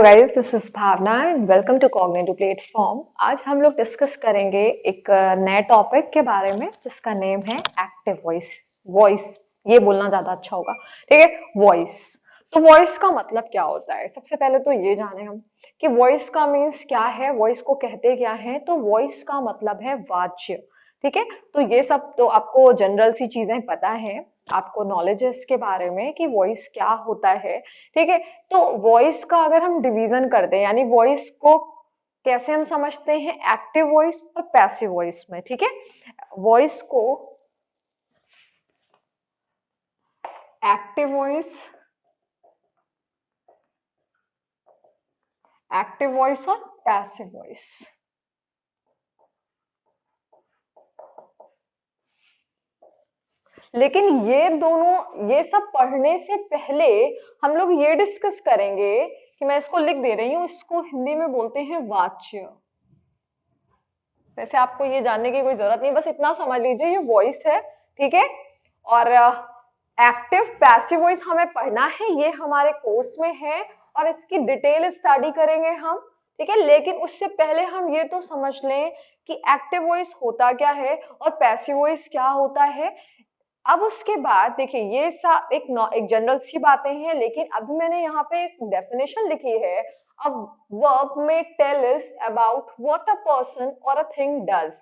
Guys, this is Bhavana and welcome to cognitive platform. आज हम लोग डिस्कस करेंगे एक नए टॉपिक के बारे में जिसका नेम है एक्टिव वॉइस। वॉइस ये बोलना ज्यादा अच्छा होगा, ठीक है। वॉइस, तो वॉइस का मतलब क्या होता है? सबसे पहले तो ये जाने हम कि वॉइस का मीन्स क्या है, वॉइस को कहते क्या है। तो वॉइस का मतलब है वाच्य, ठीक है। तो ये सब तो आपको जनरल सी चीजें पता है, आपको नॉलेज है इसके बारे में कि वॉइस क्या होता है, ठीक है। तो वॉइस का अगर हम डिवीजन कर दें, यानी वॉइस को कैसे हम समझते हैं, एक्टिव वॉइस और पैसिव वॉइस में, ठीक है। वॉइस को एक्टिव वॉइस, एक्टिव वॉइस और पैसिव वॉइस। लेकिन ये दोनों, ये सब पढ़ने से पहले हम लोग ये डिस्कस करेंगे कि मैं इसको लिख दे रही हूँ, इसको हिंदी में बोलते हैं वाच्य। वैसे आपको ये जानने की कोई जरूरत नहीं, बस इतना समझ लीजिए ये वॉइस है, ठीक है। और एक्टिव पैसिव वॉइस हमें पढ़ना है, ये हमारे कोर्स में है और इसकी डिटेल स्टडी करेंगे हम, ठीक है। लेकिन उससे पहले हम ये तो समझ लें कि एक्टिव वॉइस होता क्या है और पैसिव वॉइस क्या होता है। अब उसके बाद देखिए, ये सब एक जनरल सी बातें हैं, लेकिन अभी मैंने यहाँ पे एक डेफिनेशन लिखी है। A verb may tell us about what a person or a thing does।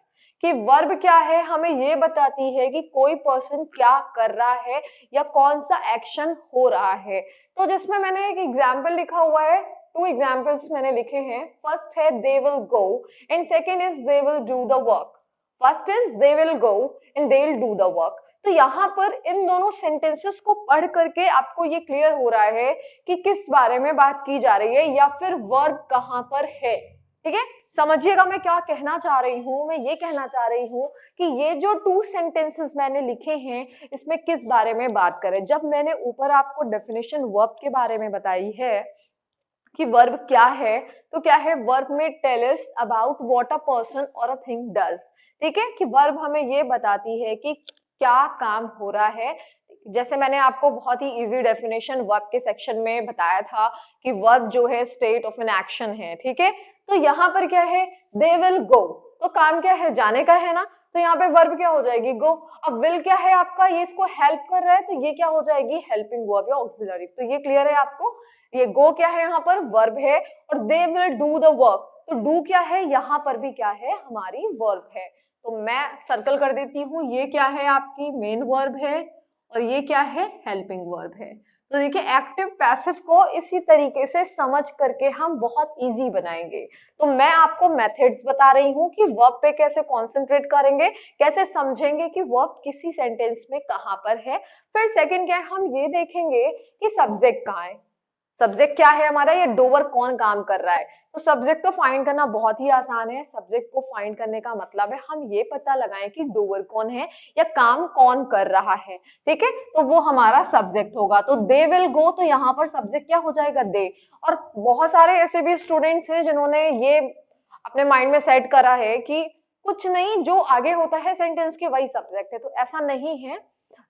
कि वर्ब क्या है, हमें ये बताती है कि कोई पर्सन क्या कर रहा है या कौन सा एक्शन हो रहा है। तो जिसमें मैंने एक एग्जाम्पल लिखा हुआ है, टू एग्जाम्पल्स मैंने लिखे हैं। फर्स्ट है they will go and second is they will do the work. First is they will go and they will do the work. तो यहाँ पर इन दोनों सेंटेंसेस को पढ़ करके आपको ये क्लियर हो रहा है कि किस बारे में बात की जा रही है या फिर वर्ब कहाँ पर है, ठीक है। समझिएगा मैं क्या कहना चाह रही हूँ। मैं ये कहना चाह रही हूँ कि ये जो टू सेंटेंसेस मैंने लिखे हैं, इसमें किस बारे में बात करें। जब मैंने ऊपर आपको डेफिनेशन वर्ब के बारे में बताई है कि वर्ब क्या है, तो क्या है, वर्ब में tell us about what a person और अ थिंग डज, ठीक है। कि वर्ब हमें ये बताती है कि क्या काम हो रहा है। जैसे मैंने आपको बहुत ही इजी डेफिनेशन वर्ब के सेक्शन में बताया था कि वर्ब जो है स्टेट ऑफ एन एक्शन है, ठीक है। तो यहाँ पर क्या है, दे विल गो, तो काम क्या है, जाने का है ना। तो यहाँ पे वर्ब क्या हो जाएगी, गो। अब विल क्या है आपका, ये इसको हेल्प कर रहा है, तो ये क्या हो जाएगी, हेल्पिंग वर्ब या ऑक्सिलरी। तो ये क्लियर है आपको। ये गो क्या है, यहाँ पर वर्ब है, और दे विल डू द वर्क, तो डू क्या है, यहाँ पर भी क्या है, हमारी वर्ब है। तो मैं सर्कल कर देती हूँ, ये क्या है, आपकी मेन वर्ब है और ये क्या है, हेल्पिंग वर्ब है। तो देखिए, एक्टिव पैसिव को इसी तरीके से समझ करके हम बहुत इजी बनाएंगे। तो मैं आपको मेथड्स बता रही हूँ कि वर्ब पे कैसे कॉन्सेंट्रेट करेंगे, कैसे समझेंगे कि वर्ब किसी सेंटेंस में कहाँ पर है। फिर सेकंड क्या है, हम ये देखेंगे कि सब्जेक्ट कहाँ है। सब्जेक्ट क्या है हमारा, ये डोवर कौन काम कर रहा है। तो सब्जेक्ट को फाइंड करना बहुत ही आसान है। सब्जेक्ट को फाइंड करने का मतलब है हम ये पता लगाएं कि डोवर कौन है या काम कौन कर रहा है, ठीक है। तो वो हमारा सब्जेक्ट होगा। तो दे विल गो, तो यहाँ पर सब्जेक्ट क्या हो जाएगा, दे। और बहुत सारे ऐसे भी स्टूडेंट्स हैं जिन्होंने ये अपने माइंड में सेट करा है कि कुछ नहीं, जो आगे होता है सेंटेंस के वही सब्जेक्ट है। तो ऐसा नहीं है।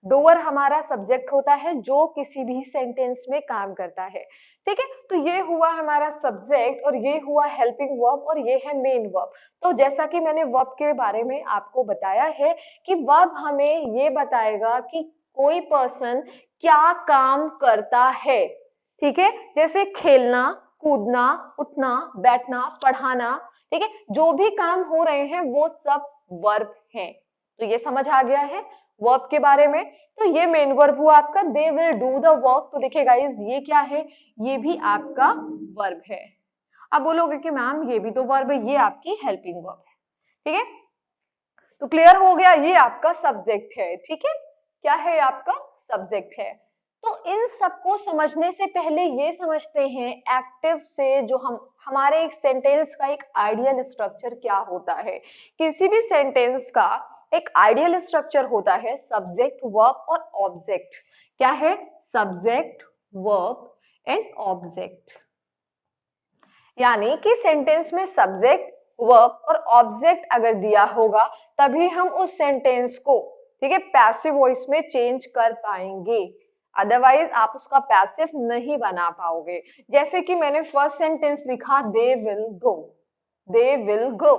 डूअर हमारा सब्जेक्ट होता है जो किसी भी सेंटेंस में काम करता है, ठीक है। तो ये हुआ हमारा सब्जेक्ट और ये हुआ हेल्पिंग वर्ब और ये है मेन वर्ब। तो जैसा कि मैंने वर्ब के बारे में आपको बताया है कि वर्ब हमें ये बताएगा कि कोई पर्सन क्या काम करता है, ठीक है। जैसे खेलना, कूदना, उठना, बैठना, पढ़ाना, ठीक है। जो भी काम हो रहे हैं वो सब वर्ब हैं। तो ये समझ आ गया है वर्ब के बारे में। तो ये मेन वर्ब हुआ आपका, दे विल डू द वर्क। तो देखिए गाइस, ये क्या है, ये भी आपका वर्ब है। अब बोलोगे कि मैम ये भी तो वर्ब है, ये आपकी हेल्पिंग वर्ब है, ठीक है। तो क्लियर हो गया, ये आपका सब्जेक्ट है, ठीक है। क्या है, आपका सब्जेक्ट है। तो इन सबको समझने से पहले ये समझते हैं एक्टिव से जो हम हमारे एक सेंटेंस का एक आइडियल स्ट्रक्चर क्या होता है। किसी भी सेंटेंस का एक आइडियल स्ट्रक्चर होता है सब्जेक्ट, वर्ब और ऑब्जेक्ट। क्या है, सब्जेक्ट, वर्ब एंड ऑब्जेक्ट। यानी कि सेंटेंस में सब्जेक्ट, वर्ब और ऑब्जेक्ट अगर दिया होगा तभी हम उस सेंटेंस को, ठीक है, पैसिव वॉइस में चेंज कर पाएंगे। अदरवाइज आप उसका पैसिव नहीं बना पाओगे। जैसे कि मैंने फर्स्ट सेंटेंस लिखा, they will go, they will go,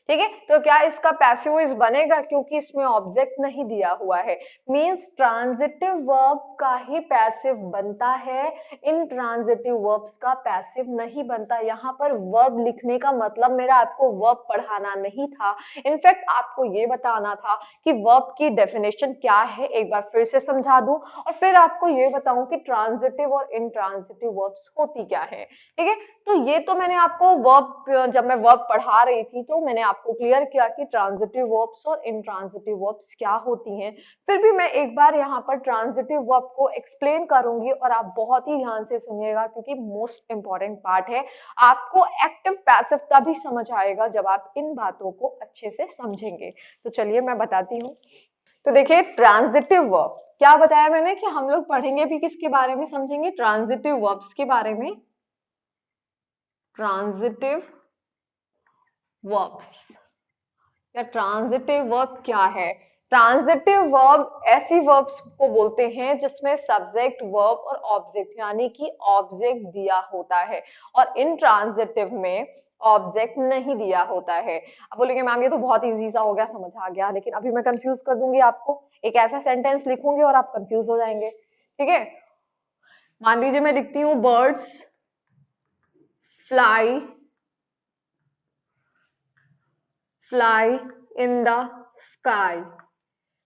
ठीक है, तो क्या इसका पैसिव वॉइस बनेगा, क्योंकि इसमें ऑब्जेक्ट नहीं दिया हुआ है। मींस ट्रांजिटिव वर्ब का ही पैसिव बनता है, इन ट्रांजिटिव वर्ब्स का पैसिव नहीं बनता। यहाँ पर वर्ब लिखने का मतलब मेरा आपको वर्ब पढ़ाना नहीं था, इनफैक्ट आपको ये बताना था कि वर्ब की डेफिनेशन क्या है, एक बार फिर से समझा दूं और फिर आपको ये बताऊं कि ट्रांजिटिव और इंट्रांजिटिव वर्ब्स होती क्या है, ठीक है। तो ये तो मैंने आपको वर्ब, जब मैं वर्ब पढ़ा रही थी तो मैंने आपको क्लियर किया कि ट्रांजिटिव वर्ब्स और इंट्रांजिटिव वर्ब्स क्या होती हैं। फिर भी मैं एक बार यहाँ पर ट्रांजिटिव वर्ब को एक्सप्लेन करूंगी और आप बहुत ही ध्यान से सुनिएगा, क्योंकि मोस्ट इंपॉर्टेंट पार्ट है। आपको एक्टिव पैसिव का भी समझ आएगा जब आप इन बातों को अच्छे से समझेंगे। तो चलिए मैं बताती हूँ। तो देखिए, ट्रांजिटिव वर्ब क्या बताया मैंने कि हम लोग पढ़ेंगे भी किसके बारे में, समझेंगे ट्रांजिटिव वर्ब्स के बारे में। ट्रांजिटिव वर्ब्स या ट्रांजिटिव वर्ब क्या है? ट्रांजिटिव वर्ब ऐसी वर्ब्स को बोलते हैं जिसमें सब्जेक्ट, वर्ब और ऑब्जेक्ट यानी कि ऑब्जेक्ट दिया होता है, और इन ट्रांजिटिव में ऑब्जेक्ट नहीं दिया होता है। अब बोलेंगे मैम ये तो बहुत इजी सा हो गया, समझ आ गया, लेकिन अभी मैं कंफ्यूज कर दूंगी आपको। एक ऐसा सेंटेंस लिखूंगी और आप कंफ्यूज हो जाएंगे, ठीक है। मान लीजिए मैं लिखती हूँ birds fly, fly in the sky.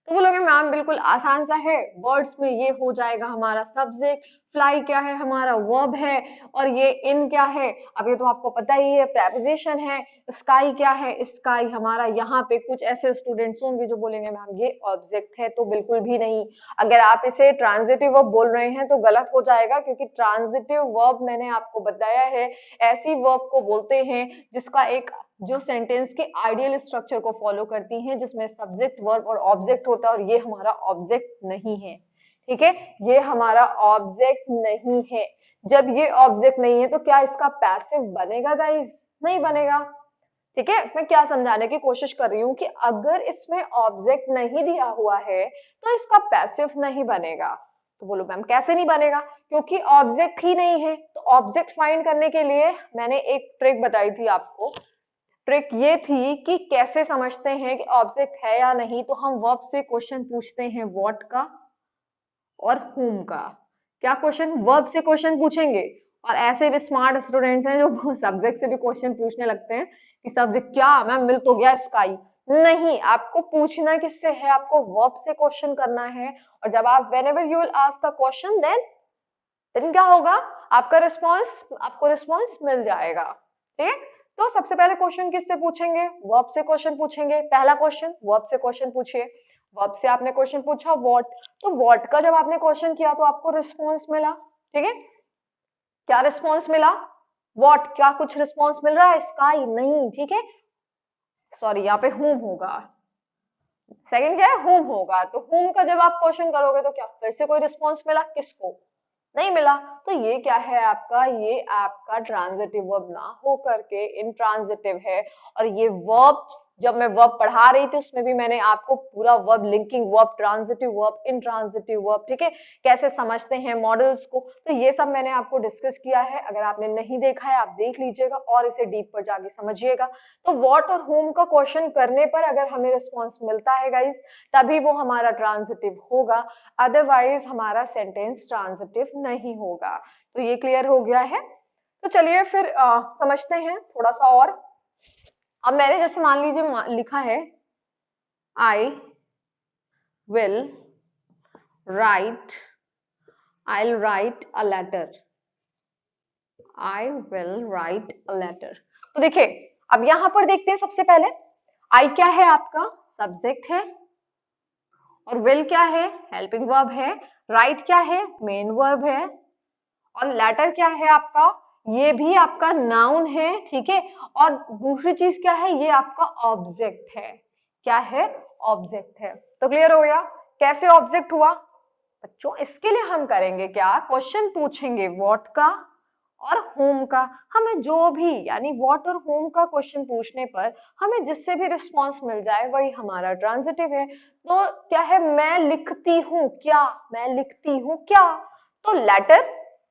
तो बोलोगे मैम बिल्कुल आसान सा है, वर्ड्स में ये हो जाएगा हमारा सब्जेक्ट, फ्लाई क्या है हमारा वर्ब है, और ये इन क्या है, अब ये तो आपको पता ही है प्रेपोजिशन है। स्काई क्या है, स्काई हमारा, यहाँ पे कुछ ऐसे स्टूडेंट्स होंगे जो बोलेंगे मैम ये ऑब्जेक्ट है, तो बिल्कुल भी नहीं। अगर आप इसे ट्रांजिटिव वर्ब बोल रहे हैं तो गलत हो जाएगा, क्योंकि ट्रांजिटिव वर्ब मैंने आपको बताया है ऐसी वर्ब को बोलते हैं जिसका एक, जो सेंटेंस के आइडियल स्ट्रक्चर को फॉलो करती हैं, जिसमें सब्जेक्ट, वर्ब और ऑब्जेक्ट होता है, और ये हमारा ऑब्जेक्ट नहीं है, ठीक है, ये हमारा ऑब्जेक्ट नहीं है। जब ये ऑब्जेक्ट नहीं है तो क्या इसका पैसिव बनेगा गाइस? नहीं बनेगा, ठीक है। मैं क्या समझाने की कोशिश कर रही हूँ कि अगर इसमें ऑब्जेक्ट नहीं दिया हुआ है तो इसका पैसिव नहीं बनेगा। तो बोलो मैम कैसे नहीं बनेगा? क्योंकि ऑब्जेक्ट ही नहीं है। तो ऑब्जेक्ट फाइंड करने के लिए मैंने एक ट्रिक बताई थी आपको। ट्रिक ये थी कि कैसे समझते हैं कि ऑब्जेक्ट है या नहीं, तो हम वर्ब से क्वेश्चन पूछते हैं व्हाट का और whom का। क्या क्वेश्चन? वर्ब से क्वेश्चन पूछेंगे, और ऐसे भी स्मार्ट स्टूडेंट्स हैं जो सब्जेक्ट से भी क्वेश्चन पूछने लगते हैं कि सब्जेक्ट क्या मैम मिल तो गया स्काई। नहीं, आपको पूछना किससे है? आपको वर्ब से क्वेश्चन करना है, और जब आप whenever you will ask the question then क्या होगा? आपको रिस्पॉन्स मिल जाएगा, ठीक है। तो सबसे पहले क्वेश्चन किससे पूछेंगे? वर्ब से क्वेश्चन पूछेंगे। पहला क्वेश्चन वर्ब से क्वेश्चन पूछिए। वर्ब से आपने क्वेश्चन पूछा व्हाट, तो व्हाट का जब आपने क्वेश्चन किया तो आपको रिस्पॉन्स मिला, ठीक है। क्या रिस्पॉन्स मिला? व्हाट, क्या कुछ रिस्पॉन्स मिल रहा है? स्काई नहीं, ठीक है, सॉरी यहाँ पे whom होगा। सेकंड क्या है? whom होगा। तो whom का जब आप क्वेश्चन करोगे तो क्या फिर से कोई रिस्पॉन्स मिला? किसको? नहीं मिला। तो ये क्या है आपका? ये आपका ट्रांजिटिव वर्ब ना हो करके इंट्रांजिटिव है। और ये वर्ब, जब मैं वर्ब पढ़ा रही थी उसमें भी मैंने आपको पूरा verb linking, verb transitive verb, intransitive verb, ठीक है, कैसे समझते हैं मॉडल्स को, तो ये सब मैंने आपको डिस्कस किया है। अगर आपने नहीं देखा है आप देख लीजिएगा और इसे डीप पर जाके समझिएगा। तो व्हाट और whom का क्वेश्चन करने पर अगर हमें रिस्पॉन्स मिलता है गाइस, तभी वो हमारा ट्रांजिटिव होगा, अदरवाइज हमारा सेंटेंस ट्रांजिटिव नहीं होगा। तो ये क्लियर हो गया है। तो चलिए फिर समझते हैं थोड़ा सा और। अब मैंने जैसे मान लीजिए लिखा है I will write, I'll write a letter, I will write a letter। तो देखिए अब यहां पर देखते हैं सबसे पहले, आई क्या है आपका? सब्जेक्ट है, और विल क्या है? हेल्पिंग वर्ब है, राइट क्या है? मेन वर्ब है, और लेटर क्या है आपका? ये भी आपका नाउन है, ठीक है। और दूसरी चीज क्या है? ये आपका ऑब्जेक्ट है। क्या है? ऑब्जेक्ट है। तो क्लियर हो गया कैसे ऑब्जेक्ट हुआ बच्चों? इसके लिए हम करेंगे क्या? क्वेश्चन पूछेंगे व्हाट का और होम का, हमें जो भी यानी व्हाट और होम का क्वेश्चन पूछने पर हमें जिससे भी रिस्पॉन्स मिल जाए वही हमारा ट्रांजिटिव है। तो क्या है, मैं लिखती हूँ क्या, मैं लिखती हूँ क्या, तो लेटर,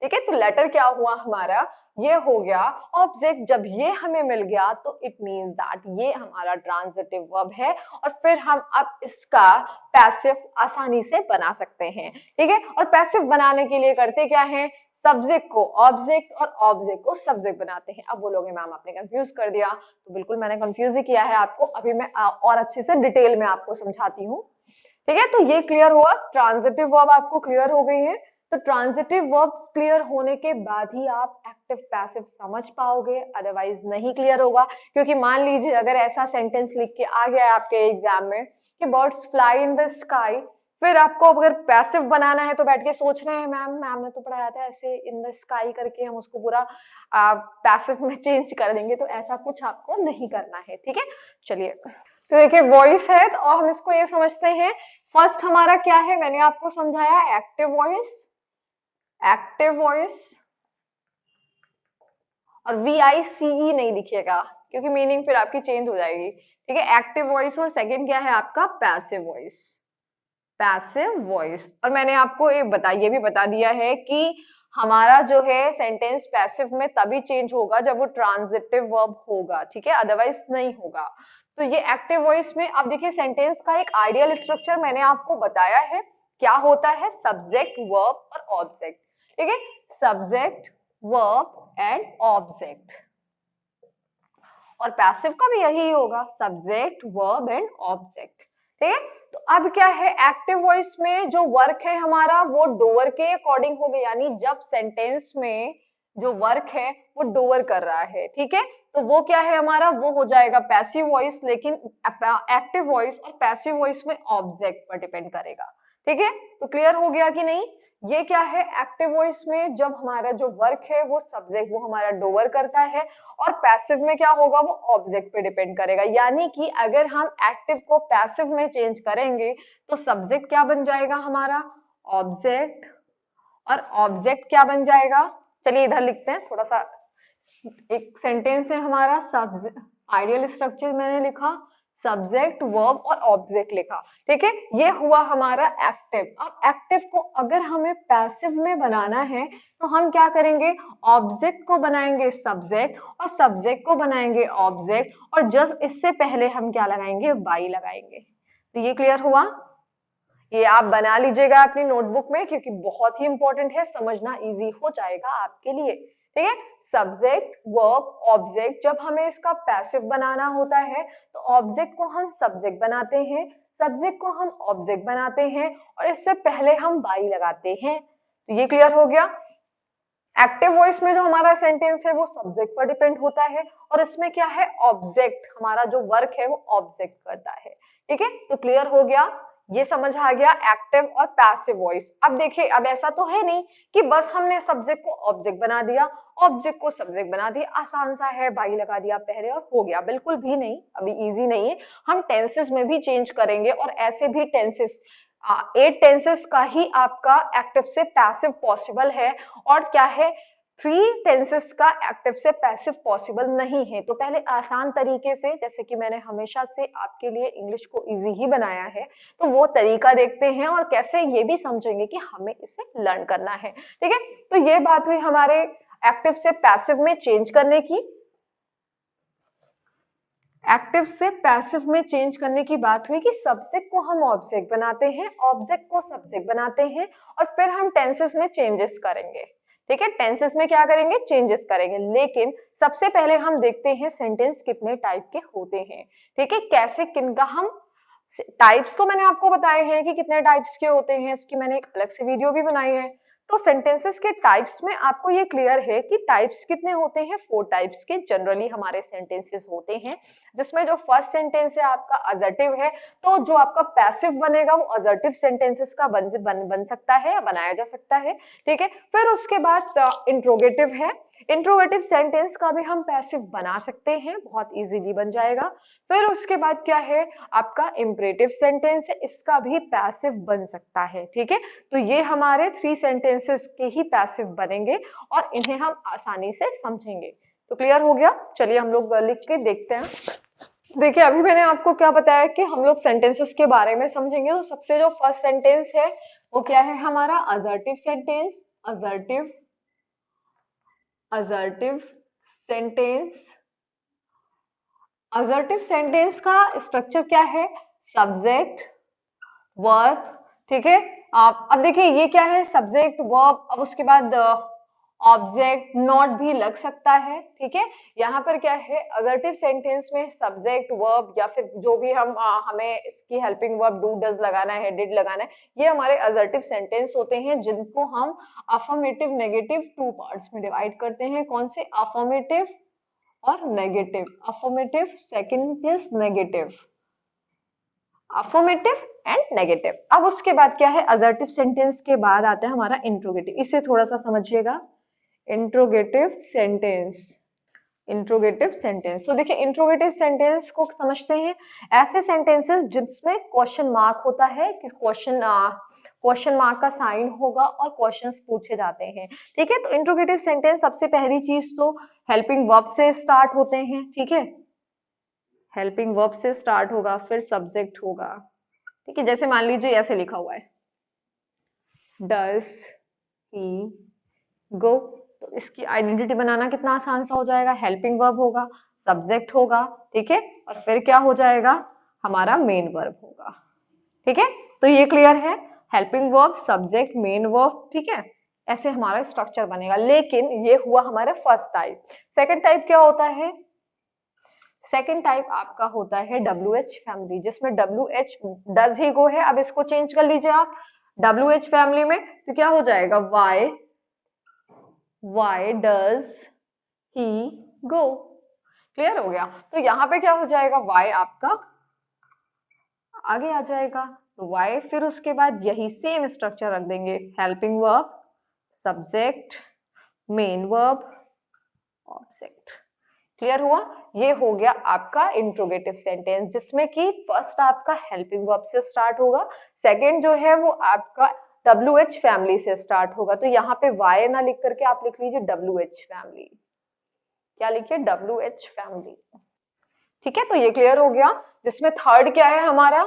ठीक है, तो लेटर क्या हुआ हमारा, ये हो गया ऑब्जेक्ट। जब ये हमें मिल गया तो इट मीन्स दैट ये हमारा ट्रांजिटिव वर्ब है, और फिर हम अब इसका पैसिव आसानी से बना सकते हैं, ठीक है। और पैसिव बनाने के लिए करते क्या है, सब्जेक्ट को ऑब्जेक्ट और ऑब्जेक्ट को सब्जेक्ट बनाते हैं। अब बोलोगे मैम आपने कंफ्यूज कर दिया, तो बिल्कुल मैंने कंफ्यूज ही किया है आपको, अभी मैं और अच्छे से डिटेल में आपको समझाती हूँ, ठीक है। तो ये क्लियर हुआ, ट्रांजिटिव वर्ब आपको क्लियर हो गई है। तो ट्रांजिटिव वर्ब क्लियर होने के बाद ही आप एक्टिव पैसिव समझ पाओगे, अदरवाइज नहीं क्लियर होगा। क्योंकि मान लीजिए अगर ऐसा सेंटेंस लिख के आ गया है आपके एग्जाम में कि birds fly in the sky, फिर आपको अगर पैसिव बनाना है तो बैठ के सोच रहे हैं मैम, मैम ने तो पढ़ाया था ऐसे इन द स्काई करके, हम उसको पूरा पैसिव में चेंज कर देंगे, तो ऐसा कुछ आपको नहीं करना है, ठीक है। चलिए, तो देखिए वॉइस है तो हम इसको ये समझते हैं, फर्स्ट हमारा क्या है, मैंने आपको समझाया एक्टिव वॉइस, एक्टिव वॉइस, और VICE नहीं लिखिएगा क्योंकि मीनिंग फिर आपकी चेंज हो जाएगी, ठीक है। एक्टिव वॉइस, और सेकंड क्या है आपका पैसिव वॉइस, पैसिव वॉइस। और मैंने आपको ये भी बता दिया है कि हमारा जो है सेंटेंस पैसिव में तभी चेंज होगा जब वो ट्रांजिटिव वर्ब होगा, ठीक है, अदरवाइज नहीं होगा। तो ये एक्टिव वॉइस में अब देखिए सेंटेंस का एक आइडियल स्ट्रक्चर मैंने आपको बताया है, क्या होता है, सब्जेक्ट वर्ब और ऑब्जेक्ट, ठीक है, सब्जेक्ट वर्ब एंड ऑब्जेक्ट। और पैसिव का भी यही होगा, सब्जेक्ट वर्ब एंड ऑब्जेक्ट, ठीक है। तो अब क्या है, एक्टिव वॉइस में जो वर्क है हमारा वो डोअर के अकॉर्डिंग हो गया, यानी जब सेंटेंस में जो वर्क है वो डोअर कर रहा है, ठीक है, तो वो क्या है हमारा, वो हो जाएगा पैसिव वॉइस। लेकिन एक्टिव वॉइस और पैसिव वॉइस में ऑब्जेक्ट पर डिपेंड करेगा, ठीक है। तो क्लियर हो गया कि नहीं, ये क्या है, एक्टिव वॉइस में जब हमारा जो वर्क है वो सब्जेक्ट वो हमारा डोअर करता है, और पैसिव में क्या होगा, वो ऑब्जेक्ट पे डिपेंड करेगा। यानी कि अगर हम एक्टिव को पैसिव में चेंज करेंगे तो सब्जेक्ट क्या बन जाएगा हमारा, ऑब्जेक्ट, और ऑब्जेक्ट क्या बन जाएगा, चलिए इधर लिखते हैं थोड़ा सा, एक सेंटेंस है हमारा, सब्जेक्ट, आइडियल स्ट्रक्चर मैंने लिखा, सब्जेक्ट वर्ब और ऑब्जेक्ट लिखा, ठीक है, ये हुआ हमारा एक्टिव। अब एक्टिव को अगर हमें पैसिव में बनाना है तो हम क्या करेंगे, ऑब्जेक्ट को बनाएंगे सब्जेक्ट और सब्जेक्ट को बनाएंगे ऑब्जेक्ट, और जस्ट इससे पहले हम क्या लगाएंगे, बाई लगाएंगे। तो ये क्लियर हुआ, ये आप बना लीजिएगा अपनी नोटबुक में क्योंकि बहुत ही इंपॉर्टेंट है, समझना इजी हो जाएगा आपके लिए, ठीक है। सब्जेक्ट वर्ब ऑब्जेक्ट, जब हमें इसका पैसिव बनाना होता है तो ऑब्जेक्ट को हम सब्जेक्ट बनाते हैं, सब्जेक्ट को हम ऑब्जेक्ट बनाते हैं, और इससे पहले हम बाई लगाते हैं। तो ये क्लियर हो गया। एक्टिव वॉइस में जो हमारा सेंटेंस है वो सब्जेक्ट पर डिपेंड होता है, और इसमें क्या है, ऑब्जेक्ट, हमारा जो वर्क है वो ऑब्जेक्ट करता है, ठीक है। तो क्लियर हो गया, ये समझ आ गया एक्टिव और पैसिव वॉइस। अब देखिए, अब ऐसा तो है नहीं कि बस हमने सब्जेक्ट को ऑब्जेक्ट बना दिया, ऑब्जेक्ट को सब्जेक्ट बना दिया, आसान सा है, बाई लगा दिया पहले और हो गया, बिल्कुल भी नहीं, अभी इजी नहीं है। हम टेंसेस में भी चेंज करेंगे, और ऐसे भी टेंसेस, 8 टेंसेस का ही आपका एक्टिव से पैसिव पॉसिबल है, और क्या है, 3 टेंसेस का एक्टिव से पैसिव पॉसिबल नहीं है। तो पहले आसान तरीके से, जैसे कि मैंने हमेशा से आपके लिए इंग्लिश को इजी ही बनाया है, तो वो तरीका देखते हैं और कैसे ये भी समझेंगे कि हमें इसे लर्न करना है, ठीक है। तो ये बात हुई हमारे एक्टिव से पैसिव में चेंज करने की। एक्टिव से पैसिव में चेंज करने की बात हुई कि सब्जेक्ट को हम ऑब्जेक्ट बनाते हैं, ऑब्जेक्ट को सब्जेक्ट बनाते हैं, और फिर हम टेंसेस में चेंजेस करेंगे, ठीक है, टेंसेस में क्या करेंगे, चेंजेस करेंगे। लेकिन सबसे पहले हम देखते हैं सेंटेंस कितने टाइप के होते हैं, ठीक है, कैसे किनका हम टाइप्स, तो मैंने आपको बताए हैं कि कितने टाइप्स के होते हैं, इसकी मैंने एक अलग से वीडियो भी बनाई है। तो सेंटेंसेस के टाइप्स में आपको ये क्लियर है कि टाइप्स कितने होते हैं, 4 टाइप्स के जनरली हमारे सेंटेंसेस होते हैं, जिसमें जो फर्स्ट सेंटेंस है आपका असर्टिव है, तो जो आपका पैसिव बनेगा वो असर्टिव सेंटेंसेस का बन सकता है या बनाया जा सकता है, ठीक है। फिर उसके बाद इंट्रोगेटिव है, इंट्रोगेटिव सेंटेंस का भी हम पैसिव बना सकते हैं, बहुत इजीली बन जाएगा। फिर उसके बाद क्या है आपका इम्परेटिव सेंटेंस है, इसका भी पैसिव बन सकता है, ठीक है। तो ये हमारे 3 सेंटेंसेस के ही पैसिव बनेंगे और इन्हें हम आसानी से समझेंगे। तो क्लियर हो गया, चलिए हम लोग लिख के देखते हैं। देखिए अभी मैंने आपको क्या बताया कि हम लोग सेंटेंसेस के बारे में समझेंगे। तो सबसे जो फर्स्ट सेंटेंस है वो क्या है हमारा assertive sentence. Assertive assertive sentence. Assertive sentence का स्ट्रक्चर क्या है, सब्जेक्ट वर्ब, ठीक है। आप अब देखिए ये क्या है, सब्जेक्ट वर्ब, अब उसके बाद ऑब्जेक्ट नॉट भी लग सकता है, ठीक है। यहाँ पर क्या है असर्टिव सेंटेंस में सब्जेक्ट वर्ब या फिर जो भी हम हमें इसकी हेल्पिंग वर्ब डू डज लगाना है, डिड लगाना है, ये हमारे असर्टिव सेंटेंस होते हैं जिनको हम अफर्मेटिव नेगेटिव 2 पार्ट्स में डिवाइड करते हैं। कौन से, अफर्मेटिव और negative. Affirmative second is negative, affirmative and negative. अब उसके बाद क्या है असर्टिव सेंटेंस के बाद आता है हमारा इंट्रोगेटिव। इसे थोड़ा सा समझिएगा, इंट्रोगेटिव सेंटेंस। इंट्रोगेटिव सेंटेंस, तो देखिए इंट्रोगेटिव सेंटेंस को समझते हैं, ऐसे सेंटेंसेस जिसमें क्वेश्चन मार्क होता है कि क्वेश्चन मार्क का साइन होगा और क्वेश्चंस पूछे जाते हैं, ठीक है। तो इंट्रोगेटिव सेंटेंस सबसे पहली चीज तो हेल्पिंग वर्ब से स्टार्ट होते हैं, ठीक है। हेल्पिंग वर्ब से स्टार्ट होगा, फिर सब्जेक्ट होगा, ठीक है। जैसे मान लीजिए ऐसे लिखा हुआ है डज ही गो, तो इसकी आइडेंटिटी बनाना कितना आसान सा हो जाएगा, हेल्पिंग वर्ब होगा, सब्जेक्ट होगा, ठीक है, और फिर क्या हो जाएगा हमारा मेन वर्ब होगा, ठीक है। तो ये क्लियर है, helping verb subject main verb, ठीक है। ऐसे हमारा स्ट्रक्चर बनेगा। लेकिन ये हुआ हमारा फर्स्ट टाइप। सेकंड टाइप क्या होता है, सेकेंड टाइप आपका होता है WH फैमिली, जिसमें WH डज ही गो है। अब इसको चेंज कर लीजिए आप WH फैमिली में, तो क्या हो जाएगा why does he go. Clear हो गया। तो यहाँ पे क्या हो जाएगा, वाई आपका आगे आ जाएगा, तो वाई, फिर उसके बाद यही सेम स्ट्रक्चर रख देंगे, helping verb subject main verb object. Clear हुआ, ये हो गया आपका इंट्रोगेटिव सेंटेंस, जिसमें कि फर्स्ट आपका हेल्पिंग वर्ब से स्टार्ट होगा, सेकंड जो है वो आपका WH फैमिली से स्टार्ट होगा। तो यहाँ पे वाई ना लिख करके आप लिख लीजिए WH फैमिली। क्या लिखिए, WH फैमिली, ठीक है। तो ये क्लियर हो गया, जिसमें थर्ड क्या है हमारा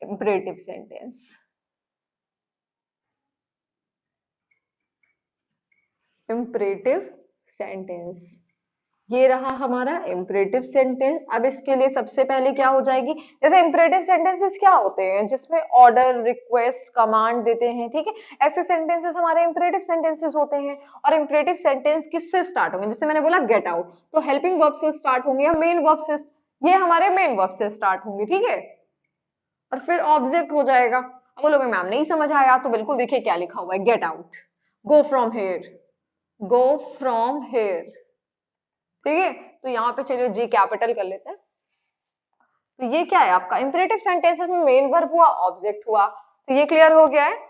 इंपरेटिव सेंटेंस। इंपरेटिव सेंटेंस, ये रहा हमारा इंपरेटिव सेंटेंस। अब इसके लिए सबसे पहले क्या हो जाएगी, जैसे इंपरेटिव सेंटेंसेस क्या होते हैं जिसमें ऑर्डर रिक्वेस्ट कमांड देते हैं, ठीक है। ऐसे सेंटेंसेस हमारे इंपरेटिव सेंटेंसेस होते हैं। और इंपरेटिव सेंटेंस किससे स्टार्ट होंगे, जैसे मैंने बोला गेट आउट, तो हेल्पिंग वर्ब से स्टार्ट होंगे या मेन वर्ब से, ये हमारे मेन वर्ब से स्टार्ट होंगे, ठीक है। और फिर ऑब्जेक्ट हो जाएगा। अब बोलोगे मैम नहीं समझ आया, तो बिल्कुल देखिए क्या लिखा हुआ है, get out, go from here, go from here, ठीक है। तो यहाँ पे चलिए जी कैपिटल कर लेते हैं। तो ये क्या है आपका इंपरेटिव सेंटेंसेस में मेन वर्ब हुआ, ऑब्जेक्ट हुआ, तो ये क्लियर हो गया है।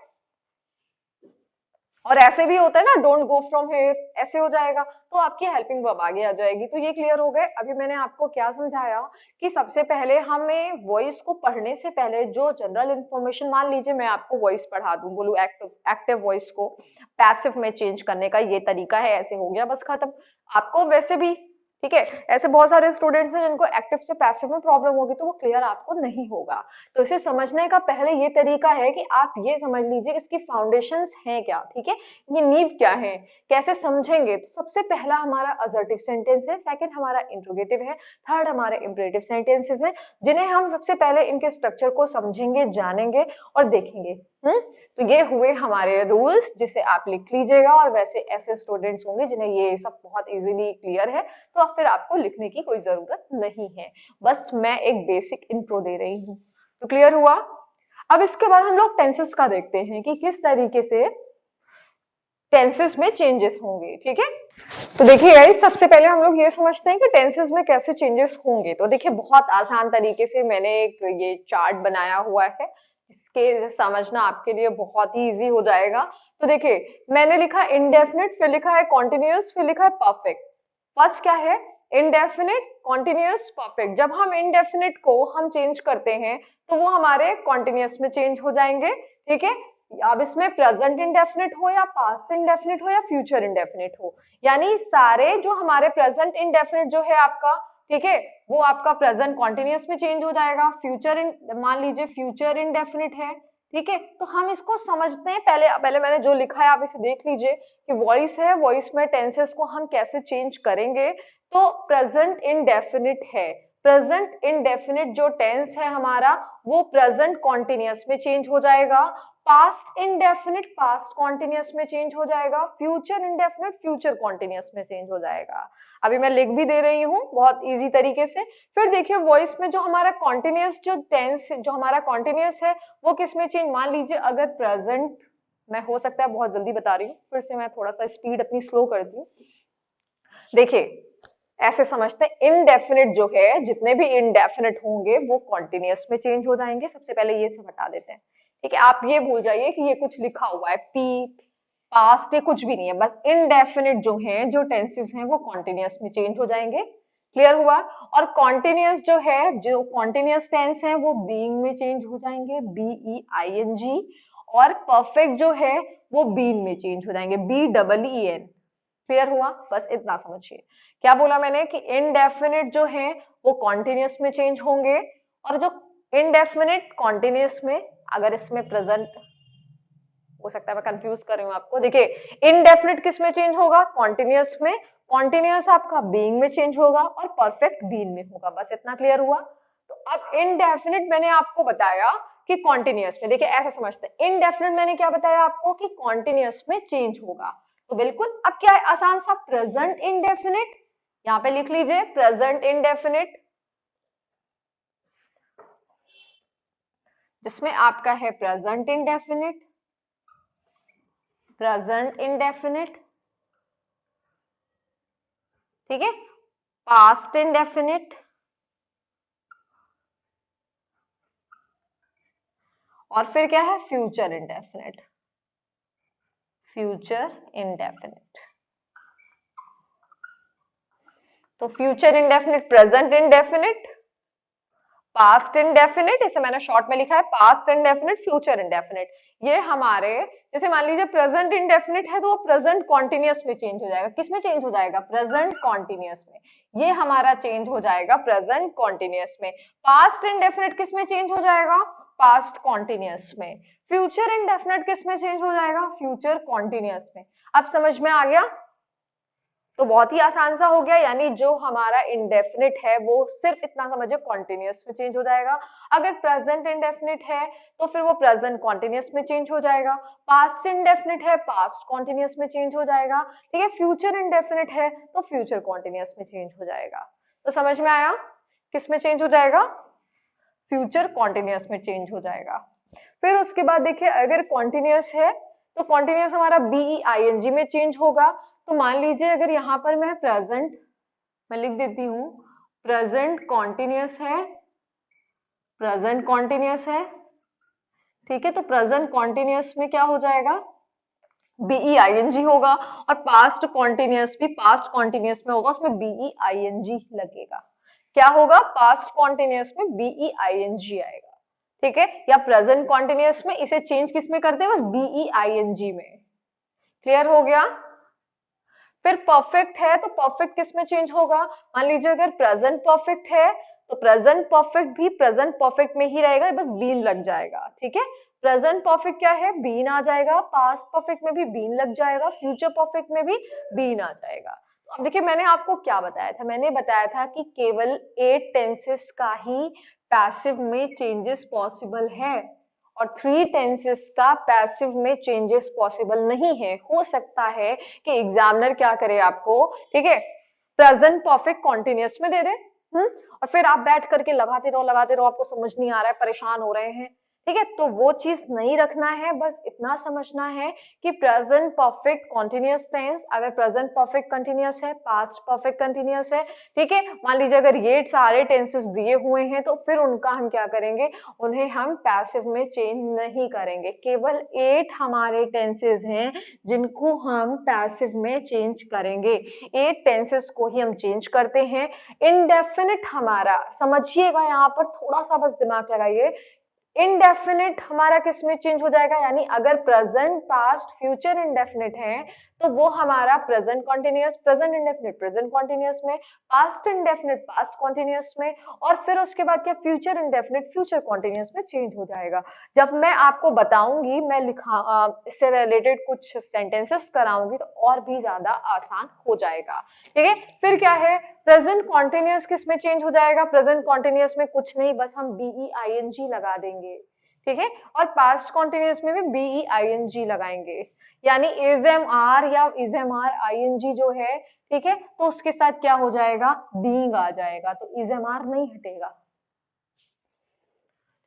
और ऐसे भी होता है ना, डोंट गो फ्रॉम हेयर, ऐसे हो जाएगा, तो आपकी हेल्पिंग वर्ब आगे आ जाएगी। तो ये क्लियर हो गए। अभी मैंने आपको क्या समझाया कि सबसे पहले हमें वॉइस को पढ़ने से पहले जो जनरल इंफॉर्मेशन, मान लीजिए मैं आपको वॉइस पढ़ा दूं, बोलूं एक्टिव वॉइस को पैसिव में चेंज करने का ये तरीका है, ऐसे हो गया बस खत्म। आपको वैसे भी, ठीक है, ऐसे बहुत सारे स्टूडेंट्स हैं जिनको एक्टिव से पैसिव में प्रॉब्लम होगी, तो वो क्लियर आपको नहीं होगा। तो इसे समझने का पहले ये तरीका है कि आप ये समझ लीजिए इसकी फाउंडेशंस हैं क्या, ठीक है, ये नींव क्या है, कैसे समझेंगे। तो सबसे पहला हमारा असर्टिव सेंटेंस है, सेकंड हमारा इंट्रोगेटिव है, थर्ड हमारे इंपरेटिव सेंटेंसेस हैं, जिन्हें हम सबसे पहले इनके स्ट्रक्चर को समझेंगे, जानेंगे और देखेंगे। तो ये हुए हमारे रूल्स, जिसे आप लिख लीजिएगा। और वैसे ऐसे स्टूडेंट्स होंगे जिन्हें ये सब बहुत इजीली क्लियर है, तो अब फिर आपको लिखने की कोई जरूरत नहीं है, बस मैं एक बेसिक इंट्रो दे रही हूँ। तो क्लियर हुआ। अब इसके बाद हम लोग टेंसेस का देखते हैं कि किस तरीके से टेंसेस में चेंजेस होंगे, ठीक है। तो देखिए गाइस, सबसे पहले हम लोग ये समझते हैं कि टेंसेस में कैसे चेंजेस होंगे। तो देखिए बहुत आसान तरीके से मैंने एक ये चार्ट बनाया हुआ है, इसके समझना आपके लिए बहुत ही इजी हो जाएगा। तो देखिए मैंने लिखा इंडेफिनिट, फिर लिखा है कॉन्टिन्यूअस, फिर लिखा है परफेक्ट। फर्स्ट क्या है, इंडेफिनिट, कॉन्टिन्यूअस, परफेक्ट। जब हम इंडेफिनिट को हम चेंज करते हैं तो वो हमारे कॉन्टिन्यूअस में चेंज हो जाएंगे, ठीक है। अब इसमें प्रेजेंट इंडेफिनिट हो या पास्ट इंडेफिनिट हो या फ्यूचर इंडेफिनिट हो, यानी सारे जो हमारे प्रेजेंट इंडेफिनिट जो है आपका, ठीक है, वो आपका प्रेजेंट कॉन्टिन्यूअस में चेंज हो जाएगा। फ्यूचर मान लीजिए फ्यूचर इंडेफिनिट है, ठीक है, तो हम इसको समझते हैं। पहले पहले मैंने जो लिखा है आप इसे देख लीजिए कि वॉइस है, वॉइस में टेंसेस को हम कैसे चेंज करेंगे। तो प्रेजेंट इंडेफिनिट है, प्रेजेंट इंडेफिनिट जो टेंस है हमारा वो प्रेजेंट कॉन्टिन्यूअस में चेंज हो जाएगा। पास्ट इंडेफिनिट पास्ट कॉन्टिन्यूअस में चेंज हो जाएगा। फ्यूचर इंडेफिनिट फ्यूचर कॉन्टिन्यूअस में चेंज हो जाएगा। अभी मैं लिख भी दे रही हूँ बहुत इजी तरीके से। फिर देखिए वॉइस में जो हमारा कॉन्टिन्यूअस जो टेंस जो हमारा कॉन्टिन्यूअस है वो किस में चेंज, मान लीजिए अगर प्रेजेंट, मैं हो सकता है बहुत जल्दी बता रही हूँ, फिर से मैं थोड़ा सा स्पीड अपनी स्लो कर दूं। देखिए ऐसे समझते हैं, इनडेफिनिट जो है, जितने भी इनडेफिनिट होंगे वो कॉन्टिन्यूअस में चेंज हो जाएंगे। सबसे पहले ये सब हटा देते हैं, ठीक है। आप ये भूल जाइए कि ये कुछ लिखा हुआ है पी पास्ट, ये कुछ भी नहीं है, बस इनडेफिनिट जो है, जो टेंसेस हैं वो कॉन्टिन्यूअस में चेंज हो जाएंगे। क्लियर हुआ। और कॉन्टिन्यूअस जो है, जो कॉन्टिन्यूअस टेंस है वो बीइंग में चेंज हो जाएंगे, BEING। और परफेक्ट जो है वो बीन में चेंज हो जाएंगे, BEEN। क्लियर हुआ, बस इतना समझिए। क्या बोला मैंने कि इनडेफिनिट जो है वो कॉन्टिन्यूअस में चेंज होंगे, और जो इनडेफिनिट कॉन्टिन्यूअस में, अगर इसमें प्रेजेंट, हो सकता है मैं कंफ्यूज कर रही हूँ आपको। देखिए इनडेफिनिट किस में चेंज होगा, कॉन्टिन्यूअस में, कॉन्टिन्यूअस आपका बीइंग में चेंज होगा, और परफेक्ट बीन में होगा। बस इतना क्लियर हुआ। तो अब इनडेफिनिट मैंने आपको बताया कि कॉन्टिन्यूअस में, देखिए ऐसे समझते हैं, इनडेफिनिट मैंने क्या बताया आपको कि कॉन्टिन्यूअस में चेंज होगा। तो बिल्कुल अब क्या है, आसान सा, प्रेजेंट इंडेफिनिट, यहाँ पे लिख लीजिए प्रेजेंट इंडेफिनिट, जिसमें आपका है प्रेजेंट इंडेफिनिट, प्रेजेंट इंडेफिनिट, ठीक है, पास्ट इंडेफिनिट, और फिर क्या है फ्यूचर इंडेफिनिट, फ्यूचर इंडेफिनिट। तो future indefinite, present indefinite, past indefinite, इसे मैंने शॉर्ट में लिखा है पास्ट इंडेफिनिट, फ्यूचर इंडेफिनिट। ये हमारे, जैसे मान लीजिए प्रेजेंट इंडेफिनिट है तो वो प्रेजेंट कॉन्टिन्यूअस में चेंज हो जाएगा। किस में चेंज हो जाएगा, प्रेजेंट कॉन्टिन्यूअस में। ये हमारा चेंज हो जाएगा प्रेजेंट कॉन्टिन्यूअस में। पास्ट इंडेफिनिट किस में चेंज हो जाएगा, पास्ट कॉन्टिन्यूअस में। फ्यूचर इंडेफिनिट किस में चेंज हो जाएगा, फ्यूचर कॉन्टिन्यूअस में। अब समझ में आ गया। तो बहुत ही आसान सा हो गया, यानी जो हमारा इंडेफिनिट है वो सिर्फ इतना समझिए कॉन्टिन्यूअस में चेंज हो जाएगा। अगर प्रेजेंट इंडेफिनिट है तो फिर वो प्रेजेंट कॉन्टिन्यूअस में चेंज हो जाएगा। पास्ट इंडेफिनिट है, पास्ट कॉन्टिन्यूअस में चेंज हो जाएगा, ठीक है। फ्यूचर इंडेफिनिट है तो फ्यूचर कॉन्टिन्यूअस में चेंज हो जाएगा। तो समझ में आया, किस में चेंज हो जाएगा, फ्यूचर कॉन्टिन्यूअस में चेंज हो जाएगा। फिर उसके बाद देखिए अगर कॉन्टिन्यूअस है तो कॉन्टिन्यूअस हमारा BEING में चेंज होगा। तो मान लीजिए अगर यहाँ पर मैं प्रेजेंट, मैं लिख देती हूँ प्रेजेंट कॉन्टिन्यूअस है, प्रेजेंट कॉन्टिन्यूअस है, ठीक है। तो प्रेजेंट कॉन्टिन्यूअस में क्या हो जाएगा, BEING होगा। और पास्ट कॉन्टिन्यूअस भी पास्ट कॉन्टिन्यूअस में होगा, उसमें BEING लगेगा। क्या होगा, पास्ट कॉन्टिन्यूअस में BEING आएगा, ठीक है। या प्रेजेंट कॉन्टिन्यूअस में इसे चेंज किस में करते हैं, बस BEING में। क्लियर हो गया। फिर परफेक्ट है तो परफेक्ट किस में चेंज होगा, मान लीजिए अगर प्रेजेंट परफेक्ट है तो प्रेजेंट परफेक्ट भी प्रेजेंट परफेक्ट में ही रहेगा, बस बीन लग जाएगा, ठीक है। प्रेजेंट परफेक्ट क्या है, बीन आ जाएगा। पास्ट परफेक्ट में भी बीन लग जाएगा, फ्यूचर परफेक्ट में भी बीन आ जाएगा। तो अब देखिए मैंने आपको क्या बताया था, मैंने बताया था कि केवल 8 टेंसेस का ही पैसिव में चेंजेस पॉसिबल है, और 3 टेंसेस का पैसिव में चेंजेस पॉसिबल नहीं है। हो सकता है कि एग्जामिनर क्या करे आपको, ठीक है, प्रेजेंट परफेक्ट कॉन्टिन्यूअस में दे दे, और फिर आप बैठ करके लगाते रहो, आपको समझ नहीं आ रहा है, परेशान हो रहे हैं, ठीक है, तो वो चीज नहीं रखना है, बस इतना समझना है कि प्रेजेंट परफेक्ट कॉन्टिन्यूअस टेंस, अगर प्रेजेंट परफेक्ट कंटिन्यूअस है, पास्ट परफेक्ट कंटिन्यूअस है, ठीक है, मान लीजिए अगर ये सारे टेंसेस दिए हुए हैं तो फिर उनका हम क्या करेंगे, उन्हें हम पैसिव में चेंज नहीं करेंगे। केवल 8 हमारे टेंसेस हैं जिनको हम पैसिव में चेंज करेंगे, 8 टेंसेस को ही हम चेंज करते हैं। इनडेफिनिट हमारा, समझिएगा यहाँ पर थोड़ा सा बस दिमाग लगाइए, इनडेफिनिट हमारा किस में चेंज हो जाएगा, यानी अगर प्रेजेंट पास्ट फ्यूचर इनडेफिनिट है तो वो हमारा present continuous present indefinite present continuous में, पास्ट इंडेफिनिट पास्ट कॉन्टिन्यूअस में, और फिर उसके बाद क्या फ्यूचर इंडेफिनिट फ्यूचर कॉन्टिन्यूअस में चेंज हो जाएगा। जब मैं आपको बताऊंगी, मैं इससे रिलेटेड कुछ सेंटेंसेस कराऊंगी तो और भी ज्यादा आसान हो जाएगा। ठीक है, फिर क्या है, प्रेजेंट कॉन्टिन्यूअस किस में चेंज हो जाएगा, प्रेजेंट कॉन्टिन्यूअस में कुछ नहीं, बस हम बीई आईएनजी लगा देंगे। ठीक है, और पास्ट कॉन्टिन्यूअस में भी बीई आईएनजी लगाएंगे, यानी इज एम आर या इज एम आर आईएनजी जो है, ठीक है, तो उसके साथ क्या हो जाएगा, बीइंग आ जाएगा, तो इज एम आर नहीं हटेगा।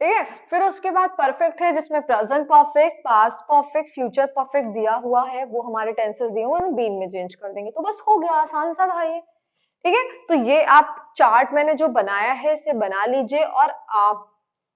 ठीक है, फिर उसके बाद परफेक्ट है जिसमें present perfect past perfect future perfect दिया हुआ है, वो हमारे टेंसेस दिए हुए हैं, बीन में चेंज कर देंगे, तो बस हो गया, आसान सा था ये। ठीक है, तो ये आप चार्ट मैंने जो बनाया है इसे बना लीजिए, और आप,